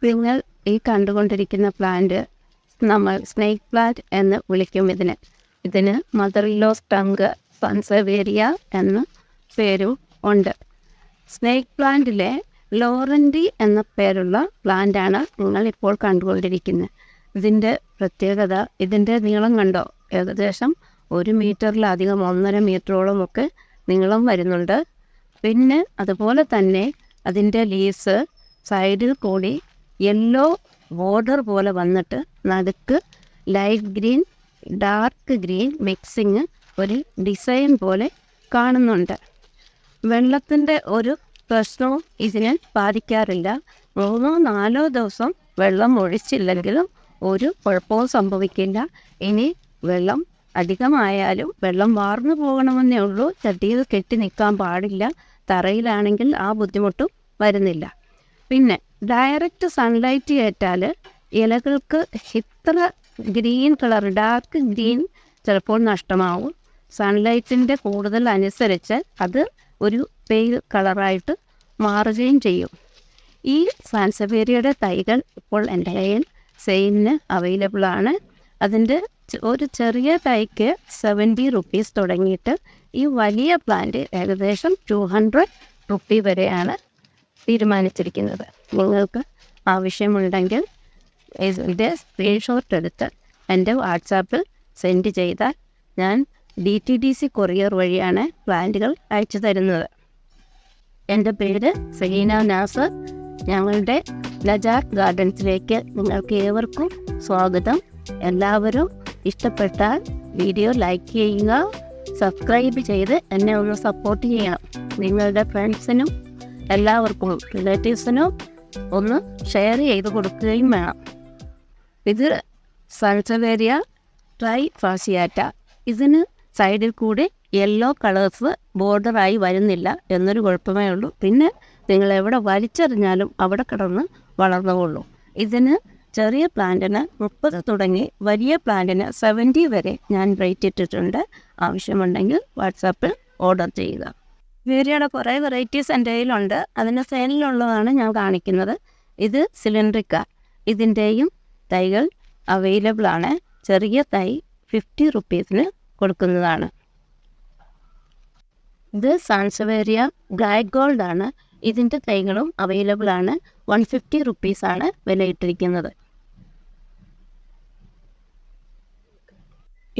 നിങ്ങൾ ഈ കണ്ടുകൊണ്ടിരിക്കുന്ന പ്ലാന്റ് നമ്മൾ സ്നേക്ക് പ്ലാന്റ് എന്ന് വിളിക്കും. ഇതിന് മദർ ഇൻ ലോസ് ടങ്ക് സൺസവേരിയ എന്ന പേരും ഉണ്ട്. സ്നേക്ക് പ്ലാന്റിലെ ലോറൻറ്റി എന്ന പേരുള്ള പ്ലാന്റാണ് നിങ്ങളിപ്പോൾ കണ്ടുകൊണ്ടിരിക്കുന്നത്. ഇതിൻ്റെ പ്രത്യേകത, ഇതിൻ്റെ നീളം കണ്ടോ? ഏകദേശം 1 മീറ്ററിലധികം 1.5 മീറ്ററോളമൊക്കെ നീളം വരുന്നുണ്ട്. പിന്നെ അതുപോലെ തന്നെ അതിൻ്റെ ലീവ്സ് സൈഡിൽ കൂടി യെല്ലോ ബോർഡർ പോലെ വന്നിട്ട് നടുക്ക് light green dark green mixing ഒരു ഡിസൈൻ പോലെ കാണുന്നുണ്ട്. വെള്ളത്തിൻ്റെ ഒരു പ്രശ്നവും ഇതിനെ ബാധിക്കാറില്ല. 3-4 ദിവസം വെള്ളം ഒഴിച്ചില്ലെങ്കിലും ഒരു കുഴപ്പവും സംഭവിക്കില്ല. ഇനി വെള്ളം അധികമായാലും വെള്ളം വാർന്നു പോകണമെന്നേ ഉള്ളൂ. ചട്ടിയിൽ കെട്ടി നിൽക്കാൻ പാടില്ല. തറയിലാണെങ്കിൽ ആ ബുദ്ധിമുട്ടും വരുന്നില്ല. പിന്നെ ഡയറക്റ്റ് സൺലൈറ്റ് ഏറ്റാൽ ഇലകൾക്ക് ഇത്ര ഗ്രീൻ കളർ ഡാർക്ക് ഗ്രീൻ ചിലപ്പോൾ നഷ്ടമാവും. സൺലൈറ്റിൻ്റെ കൂടുതൽ അനുസരിച്ച് അത് ഒരു പെയിൽ കളറായിട്ട് മാറുകയും ചെയ്യും. ഈ സാൻസവേരിയയുടെ തൈകൾ ഇപ്പോൾ എൻ്റെ കയ്യിൽ സെയിലിന് അവൈലബിൾ ആണ്. അതിൻ്റെ ഒരു ചെറിയ തൈക്ക് 70 റുപ്പീസ് തുടങ്ങിയിട്ട് ഈ വലിയ പ്ലാന്റ് ഏകദേശം 200 റുപ്പി വരെയാണ് തീരുമാനിച്ചിരിക്കുന്നത്. നിങ്ങൾക്ക് ആവശ്യമുണ്ടെങ്കിൽ ഇതിൻ്റെ സ്ക്രീൻഷോട്ട് എടുത്ത് എൻ്റെ വാട്സാപ്പിൽ സെൻഡ് ചെയ്താൽ ഞാൻ DTDC കൊറിയർ വഴിയാണ് പ്ലാന്റുകൾ അയച്ചു തരുന്നത്. എൻ്റെ പേര് സലീന നാസർ. ഞങ്ങളുടെ നജാത്ത് ഗാർഡൻസിലേക്ക് നിങ്ങൾക്ക് ഏവർക്കും സ്വാഗതം. എല്ലാവരും ഇഷ്ടപ്പെട്ടാൽ വീഡിയോ ലൈക്ക് ചെയ്യുക, സബ്സ്ക്രൈബ് ചെയ്ത് എന്നെ ഒന്ന് സപ്പോർട്ട് ചെയ്യണം. നിങ്ങളുടെ ഫ്രണ്ട്സിനും എല്ലാവർക്കും റിലേറ്റീവ്സിനും ഒന്ന് ഷെയർ ചെയ്ത് കൊടുക്കുകയും വേണം. ഇത് സൺസവേരിയ ട്രൈ ഫാസിയാറ്റ. ഇതിന് സൈഡിൽ കൂടി യെല്ലോ കളേഴ്സ് ബോർഡറായി വരുന്നില്ല എന്നൊരു കുഴപ്പമേ ഉള്ളൂ. പിന്നെ നിങ്ങൾ എവിടെ വലിച്ചെറിഞ്ഞാലും അവിടെ കിടന്ന് വളർന്നുകൊള്ളൂ. ഇതിന് ചെറിയ പ്ലാന്റിന് 30 തുടങ്ങി വലിയ പ്ലാന്റിന് 70 വരെ ഞാൻ റേറ്റ് ഇട്ടിട്ടുണ്ട്. ആവശ്യമുണ്ടെങ്കിൽ വാട്സാപ്പിൽ ഓർഡർ ചെയ്യുക. വേരിയുടെ കുറേ വെറൈറ്റീസ് എൻ്റെ കയ്യിലുണ്ട്. അതിൻ്റെ സെയിലിലുള്ളതാണ് ഞാൻ കാണിക്കുന്നത്. ഇത് സിലിണ്ട്രിക്ക. ഇതിൻ്റെയും തൈകൾ അവൈലബിൾ ആണ്. ചെറിയ തൈ 50 റുപ്പീസിന് കൊടുക്കുന്നതാണ്. ഇത് സാൻസവേരിയ ബ്ലാക്ക് ഗോൾഡ് ആണ്. ഇതിൻ്റെ തൈകളും അവൈലബിൾ ആണ്. 150 റുപ്പീസാണ് വിലയിട്ടിരിക്കുന്നത്.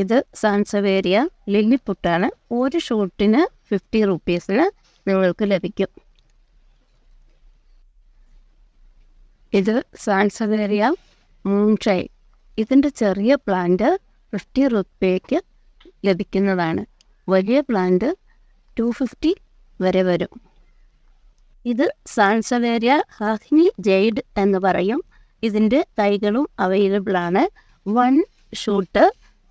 ഇത് സാൻസവേരിയ ലില്ലിപ്പുട്ടാണ്. ഒരു ഷൂട്ടിന് 50 റുപ്പീസിന് നിങ്ങൾക്ക് ലഭിക്കും. ഇത് സാൻസവേരിയ മൂൺഷൈൻ. ഇതിൻ്റെ ചെറിയ പ്ലാന്റ് 50 റുപ്പയ്ക്ക് ലഭിക്കുന്നതാണ്. വലിയ പ്ലാന്റ് 250 വരെ വരും. ഇത് സാൻസവേരിയ ഹാഹിനി ജെയ്ഡ് എന്ന് പറയും. ഇതിൻ്റെ തൈകളും അവൈലബിൾ ആണ്. 1 ഷൂട്ട്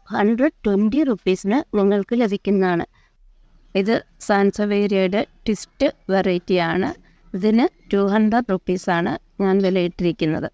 120 റുപ്പീസിന് നിങ്ങൾക്ക് ലഭിക്കുന്നതാണ്. ഇത് സാൻസവേരിയയുടെ ട്വിസ്റ്റ് വെറൈറ്റിയാണ്. ഇതിന് 200 റുപ്പീസാണ് ഞാൻ വിലയിട്ടിരിക്കുന്നത്.